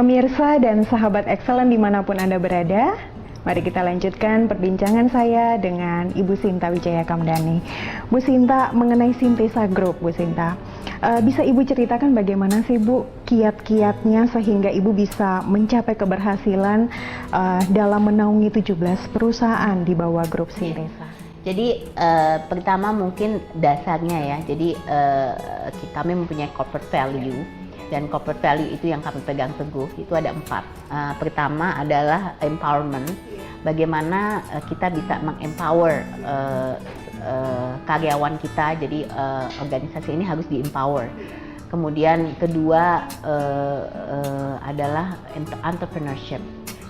Pemirsa dan sahabat Excellent dimanapun Anda berada, mari kita lanjutkan perbincangan saya dengan Ibu Sinta Wijaya Kamdani. Bu Sinta, mengenai Sintesa Group, Bu Sinta, bisa Ibu ceritakan bagaimana sih Bu kiat-kiatnya sehingga Ibu bisa mencapai keberhasilan dalam menaungi 17 perusahaan di bawah grup Sintesa? Jadi pertama mungkin dasarnya ya, jadi kami mempunyai corporate value. Dan corporate value itu yang kami pegang teguh, itu ada 4. Pertama adalah empowerment, bagaimana kita bisa mengempower karyawan kita, jadi organisasi ini harus di-empower. Kemudian kedua adalah entrepreneurship.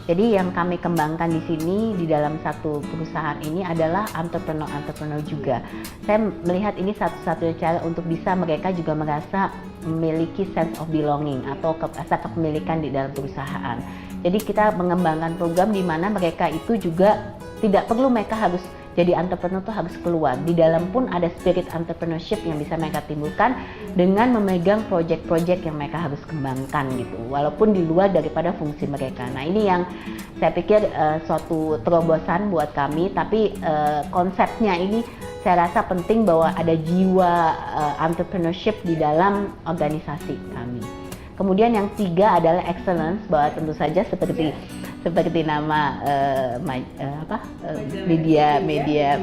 Jadi yang kami kembangkan di sini di dalam satu perusahaan ini adalah entrepreneur juga. Saya melihat ini satu-satunya cara untuk bisa mereka juga merasa memiliki sense of belonging atau rasa kepemilikan di dalam perusahaan. Jadi kita mengembangkan program di mana mereka itu juga tidak perlu mereka harus jadi entrepreneur tuh harus keluar. Di dalam pun ada spirit entrepreneurship yang bisa mereka timbulkan dengan memegang project-project yang mereka harus kembangkan gitu. Walaupun di luar daripada fungsi mereka. Nah ini yang saya pikir suatu terobosan buat kami. Tapi konsepnya ini saya rasa penting bahwa ada jiwa entrepreneurship di dalam organisasi kami. Kemudian yang 3 adalah excellence, bahwa tentu saja seperti nama media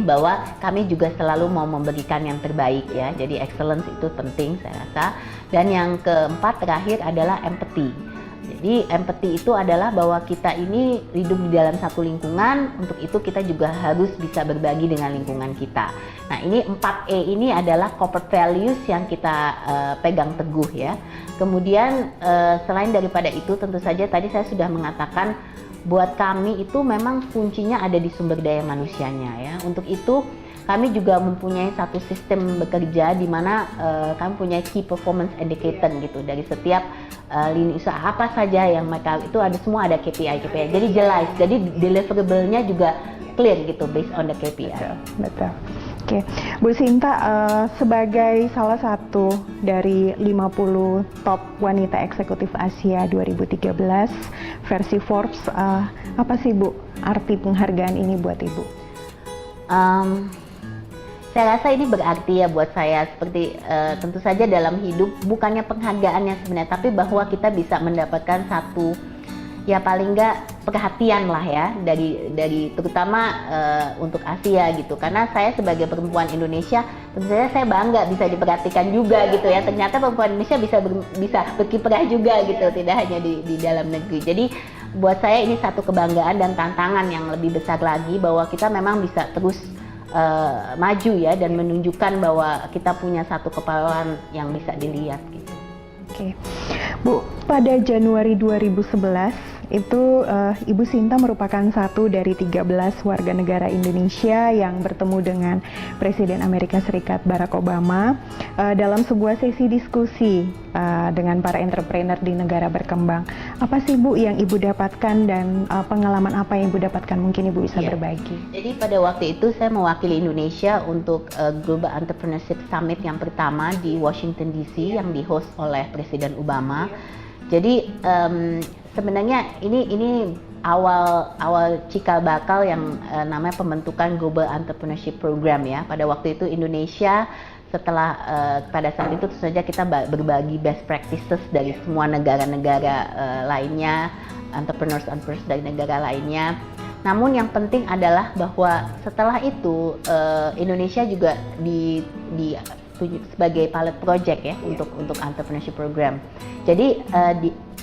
bahwa kami juga selalu mau memberikan yang terbaik ya. Jadi excellence itu penting saya rasa. Dan yang keempat terakhir adalah empathy. Jadi empathy itu adalah bahwa kita ini hidup di dalam satu lingkungan, untuk itu kita juga harus bisa berbagi dengan lingkungan kita. Nah ini 4E ini adalah corporate values yang kita pegang teguh ya. Kemudian selain daripada itu tentu saja tadi saya sudah mengatakan buat kami itu memang kuncinya ada di sumber daya manusianya ya. Untuk itu kami juga mempunyai satu sistem bekerja di mana kami punya key performance indicator gitu dari setiap lini usaha apa saja yang mereka itu semua ada KPI. Jadi jelas, jadi deliverable-nya juga clear gitu based on the KPI. Betul. Oke, Bu Sinta, sebagai salah satu dari 50 top wanita eksekutif Asia 2013 versi Forbes, apa sih Bu arti penghargaan ini buat Ibu? Saya rasa ini berarti ya buat saya, seperti tentu saja dalam hidup bukannya penghargaannya sebenarnya, tapi bahwa kita bisa mendapatkan satu ya paling nggak perhatian lah ya dari terutama untuk Asia gitu. Karena saya sebagai perempuan Indonesia tentu saja saya bangga bisa diperhatikan juga gitu ya. Ternyata perempuan Indonesia bisa berkiprah juga gitu, tidak hanya di dalam negeri. Jadi buat saya ini satu kebanggaan dan tantangan yang lebih besar lagi bahwa kita memang bisa terus maju ya dan menunjukkan bahwa kita punya satu kepahlawanan yang bisa dilihat gitu. Oke, Bu, pada Januari 2011 itu Ibu Sinta merupakan satu dari 13 warga negara Indonesia yang bertemu dengan Presiden Amerika Serikat Barack Obama dalam sebuah sesi diskusi dengan para entrepreneur di negara berkembang. Apa sih Bu yang Ibu dapatkan dan pengalaman apa yang Ibu dapatkan, mungkin Ibu bisa berbagi? Jadi pada waktu itu saya mewakili Indonesia untuk Global Entrepreneurship Summit yang pertama di Washington DC yang di-host oleh Presiden Obama. Jadi sebenarnya ini awal cikal bakal yang namanya pembentukan Global Entrepreneurship Program ya. Pada waktu itu Indonesia setelah pada saat itu tentu saja kita berbagi best practices dari semua negara-negara lainnya, entrepreneurs dari negara lainnya. Namun yang penting adalah bahwa setelah itu Indonesia juga sebagai pilot project ya untuk entrepreneurship program. Jadi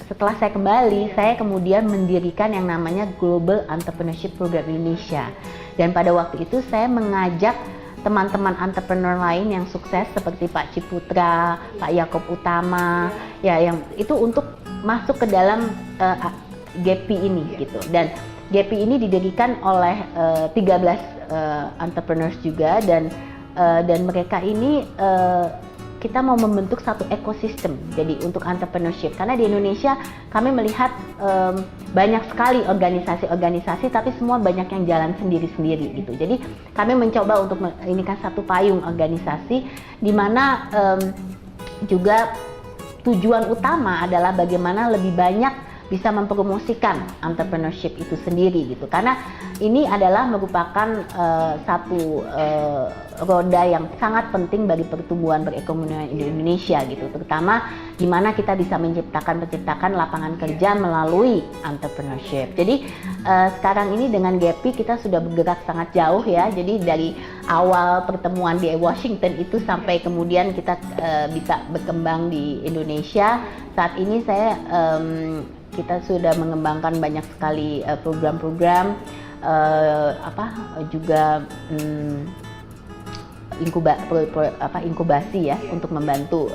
setelah saya kembali, saya kemudian mendirikan yang namanya Global Entrepreneurship Program Indonesia. Dan pada waktu itu saya mengajak teman-teman entrepreneur lain yang sukses seperti Pak Ciputra, Pak Yakob Utama, ya yang itu untuk masuk ke dalam GAPI ini gitu. Dan GAPI ini didirikan oleh 13 entrepreneurs juga dan mereka ini kita mau membentuk satu ekosistem jadi untuk entrepreneurship, karena di Indonesia kami melihat banyak sekali organisasi-organisasi tapi semua banyak yang jalan sendiri-sendiri gitu. Jadi kami mencoba untuk ini kan satu payung organisasi di mana juga tujuan utama adalah bagaimana lebih banyak bisa mempromosikan entrepreneurship itu sendiri gitu, karena ini adalah merupakan satu roda yang sangat penting bagi pertumbuhan perekonomian di Indonesia gitu, terutama di mana kita bisa menciptakan lapangan kerja melalui entrepreneurship. Jadi sekarang ini dengan GAPI kita sudah bergerak sangat jauh ya, jadi dari awal pertemuan di Washington itu sampai kemudian kita bisa berkembang di Indonesia. Saat ini kita sudah mengembangkan banyak sekali program-program, juga inkubasi ya, untuk membantu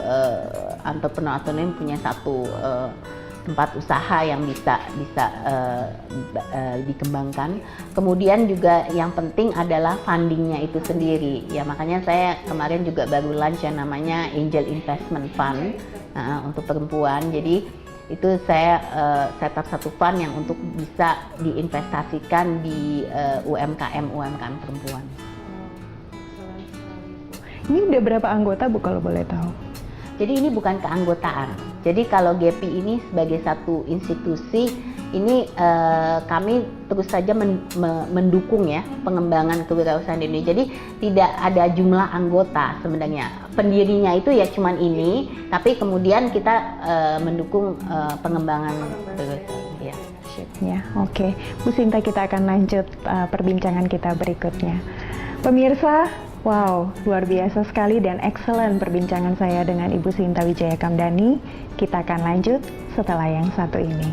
entrepreneur yang punya satu tempat usaha yang bisa dikembangkan. Kemudian juga yang penting adalah fundingnya itu sendiri ya, makanya saya kemarin juga baru launch yang namanya Angel Investment Fund untuk perempuan. Jadi itu saya setup satu fund yang untuk bisa diinvestasikan di UMKM perempuan. Ini udah berapa anggota Bu kalau boleh tahu? Jadi ini bukan keanggotaan. Jadi kalau GAPI ini sebagai satu institusi, ini kami terus saja mendukung ya pengembangan kewirausahaan di Indonesia. Jadi tidak ada jumlah anggota sebenarnya. Pendirinya itu ya cuman ini, tapi kemudian kita mendukung pengembangan kewirausahaan. Ya. Ya, oke. Bu Sinta, kita akan lanjut perbincangan kita berikutnya. Pemirsa, wow, luar biasa sekali dan excellent perbincangan saya dengan Ibu Sinta Wijaya Kamdani. Kita akan lanjut setelah yang satu ini.